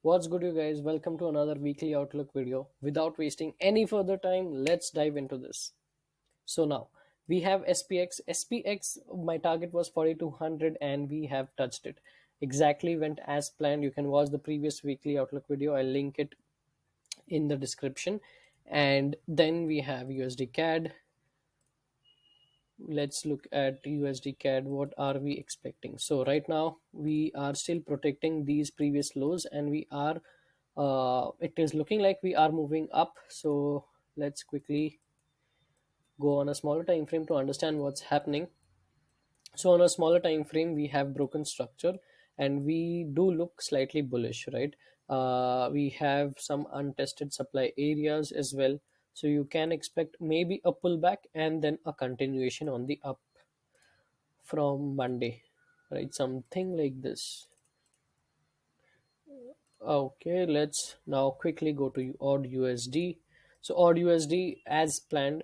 What's good, you guys? Welcome to another weekly outlook video. Without wasting any further time, let's dive into this. So now we have SPX. SPX, my target was 4200 and we have touched it. Exactly went as planned. You can watch the previous weekly outlook video. I'll link it in the description. And then we have USD CAD. Let's look at USD CAD. What are we expecting? So right now we are still protecting these previous lows, and we are it is looking like we are moving up. So let's quickly go on a smaller time frame to understand what's happening. So on a smaller time frame we have broken structure, and we do look slightly bullish, right? We have some untested supply areas as well, so you can expect maybe a pullback and then a continuation on the up from Monday, right? Something like this. Okay, let's now quickly go to odd USD. So odd USD, as planned,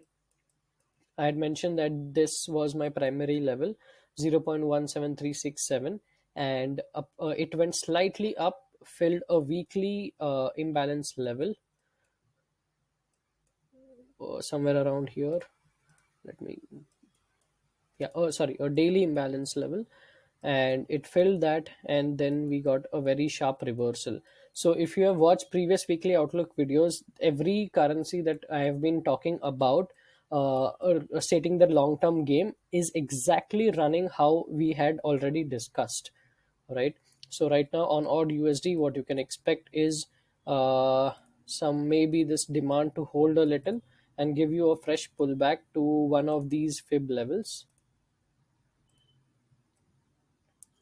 I had mentioned that this was my primary level, 0.17367, and it went slightly up, filled a weekly imbalance level somewhere around here. Let me, yeah, oh sorry, a daily imbalance level, and it filled that, and then we got a very sharp reversal. So if you have watched previous weekly outlook videos, every currency that I have been talking about, stating the long term game, is exactly running how we had already discussed, right? So right now on odd USD, what you can expect is some, maybe this demand to hold a little and give you a fresh pullback to one of these fib levels.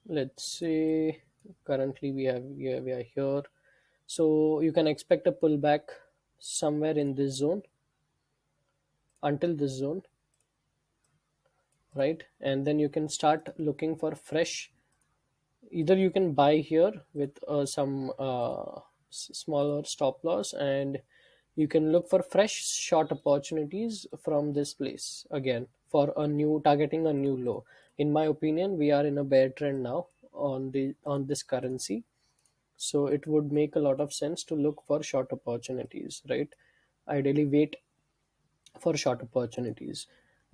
Let's say currently we are here, so you can expect a pullback somewhere in this zone, until this zone, right? And then you can start looking for fresh, either you can buy here with some smaller stop loss, and you can look for fresh short opportunities from this place again for a new, targeting a new low. In my opinion, we are in a bear trend now on this currency, so it would make a lot of sense to look for short opportunities, right? Ideally wait for short opportunities.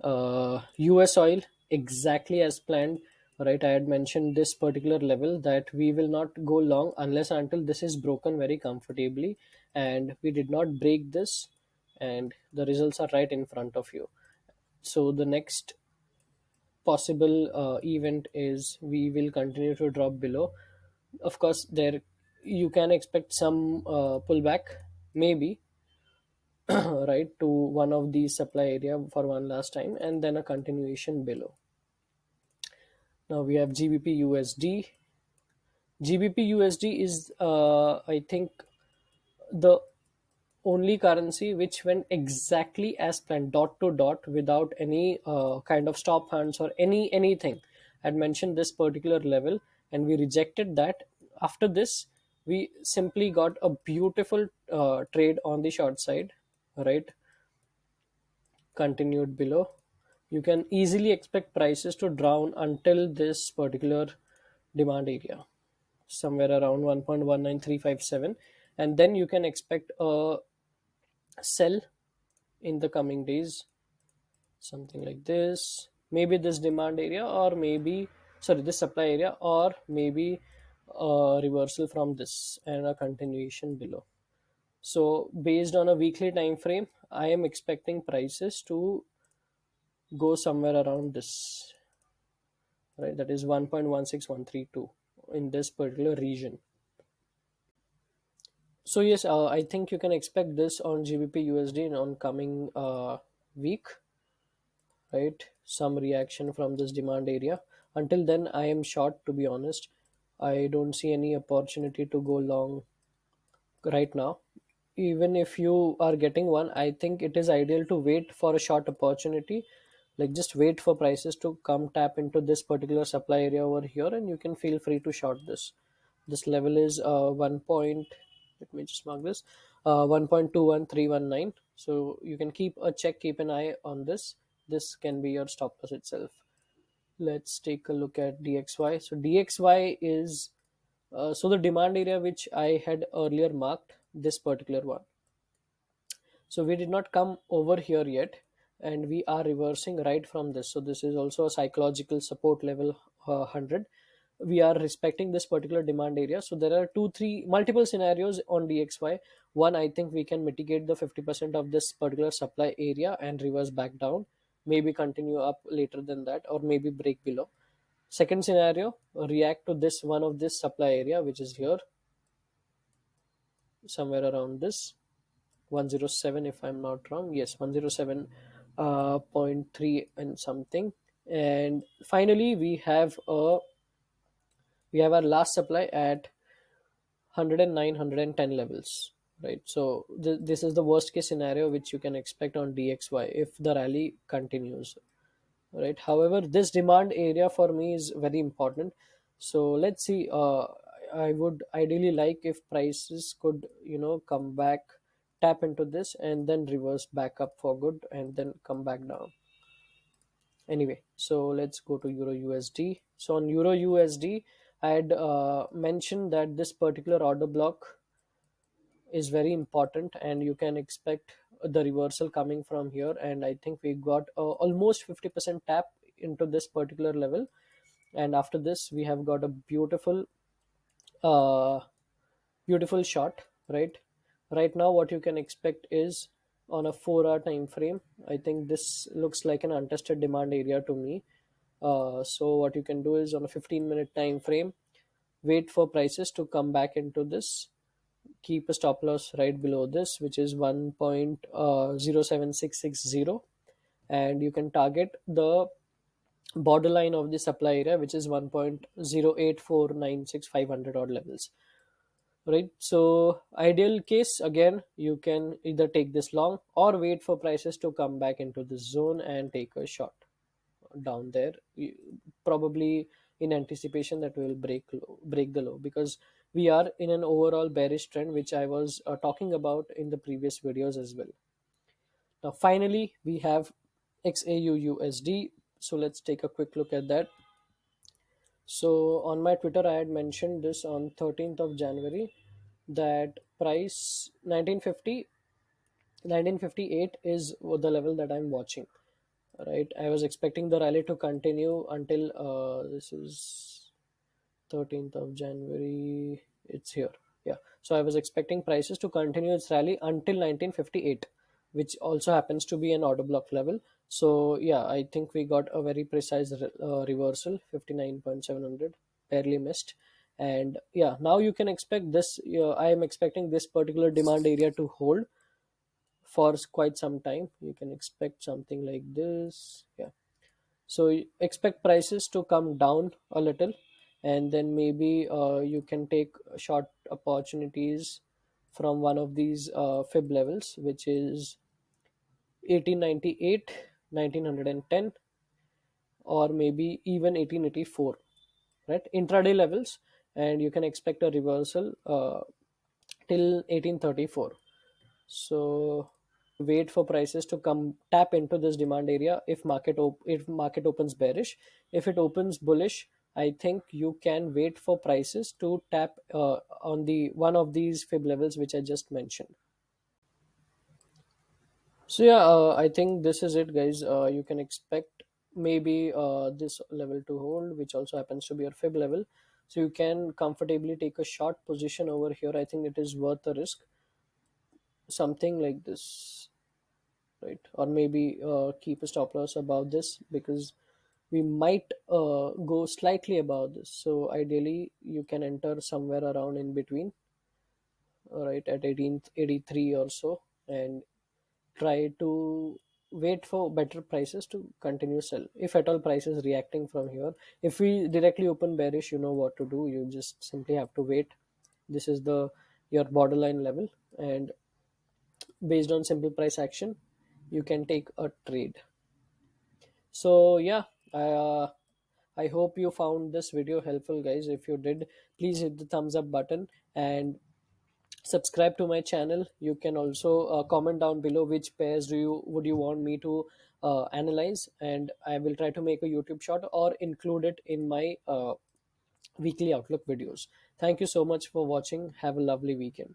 US oil, exactly as planned, right? I had mentioned this particular level that we will not go long unless until this is broken very comfortably, and we did not break this, and the results are right in front of you. So the next possible event is we will continue to drop below. Of course, there you can expect some pullback, maybe, right, to one of these supply area for one last time, and then a continuation below. Now we have GBP USD. GBP USD is I think the only currency which went exactly as planned, dot to dot, without any kind of stop hands or anything. I'd mentioned this particular level and we rejected that. After this, we simply got a beautiful trade on the short side, right? Continued below. You can easily expect prices to drown until this particular demand area, somewhere around 1.19357, and then you can expect a sell in the coming days, something like this. Maybe this demand area, or maybe, sorry, this supply area, or maybe a reversal from this and a continuation below. So based on a weekly time frame, I am expecting prices to go somewhere around this, right? That is 1.16132 in this particular region. So yes, I think you can expect this on GBP USD in on coming week, right? Some reaction from this demand area. Until then, I am short, to be honest. I don't see any opportunity to go long right now. Even if you are getting one, I think it is ideal to wait for a short opportunity. Like, just wait for prices to come tap into this particular supply area over here, and you can feel free to short this. This level is 1 point, let me just mark this, 1.21319. So you can keep a check, keep an eye on this. This can be your stop loss itself. Let's take a look at DXY. So DXY is So the demand area which I had earlier marked, this particular one, so we did not come over here yet, and we are reversing right from this. So this is also a psychological support level, 100. We are respecting this particular demand area. So there are two, three, multiple scenarios on DXY. One, I think we can mitigate the 50% of this particular supply area and reverse back down, maybe continue up later than that, or maybe break below. Second scenario, react to this one of this supply area, which is here, somewhere around this 107, if I'm not wrong. Yes, 107 point 3 and something. And finally we have our last supply at 109, 110 levels, right? So this is the worst case scenario which you can expect on DXY if the rally continues, right? However, this demand area for me is very important. So let's see. I would ideally like if prices could, come back, tap into this, and then reverse back up for good, and then come back down. Anyway, so let's go to Euro USD. So on Euro USD, I had mentioned that this particular order block is very important, and you can expect the reversal coming from here. And I think we got almost 50% tap into this particular level, and after this we have got a uh, beautiful shot, right? Right now what you can expect is on a 4-hour time frame, I think this looks like an untested demand area to me. So what you can do is on a 15-minute time frame, wait for prices to come back into this, keep a stop loss right below this, which is 1.07660, and you can target the borderline of the supply area, which is 1.08496500 odd levels, right? So ideal case, again, you can either take this long or wait for prices to come back into this zone and take a shot down there, probably in anticipation that we will break the low, because we are in an overall bearish trend, which I was talking about in the previous videos as well. Now finally we have XAUUSD. So let's take a quick look at that. So on my Twitter I had mentioned this on 13th of January, that price 1958 is the level that I'm watching, right? I was expecting the rally to continue until this is 13th of January. It's here. Yeah. So I was expecting prices to continue its rally until 1958, which also happens to be an order block level. So yeah, I think we got a very precise reversal, 59.700, barely missed. And yeah, now you can expect this. I am expecting this particular demand area to hold for quite some time. You can expect something like this. Yeah. So expect prices to come down a little, and then maybe you can take short opportunities from one of these fib levels, which is 1898, 1910, or maybe even 1884, right? Intraday levels, and you can expect a reversal till 1834. So wait for prices to come tap into this demand area. If if market opens bearish, if it opens bullish, I think you can wait for prices to tap on the one of these fib levels which I just mentioned. So yeah, I think this is it, guys. You can expect maybe this level to hold, which also happens to be a fib level. So you can comfortably take a short position over here. I think it is worth the risk, something like this, right? Or maybe keep a stop loss above this, because we might go slightly above this. So ideally you can enter somewhere around in between, right, at 1883 or so, and try to wait for better prices to continue sell. If at all price is reacting from here, if we directly open bearish, you know what to do. You just simply have to wait. This is the your borderline level, and based on simple price action, you can take a trade. So yeah, I hope you found this video helpful, guys. If you did, please hit the thumbs up button and subscribe to my channel. You can also comment down below which pairs would you want me to analyze, and I will try to make a YouTube short or include it in my weekly outlook videos. Thank you so much for watching. Have a lovely weekend.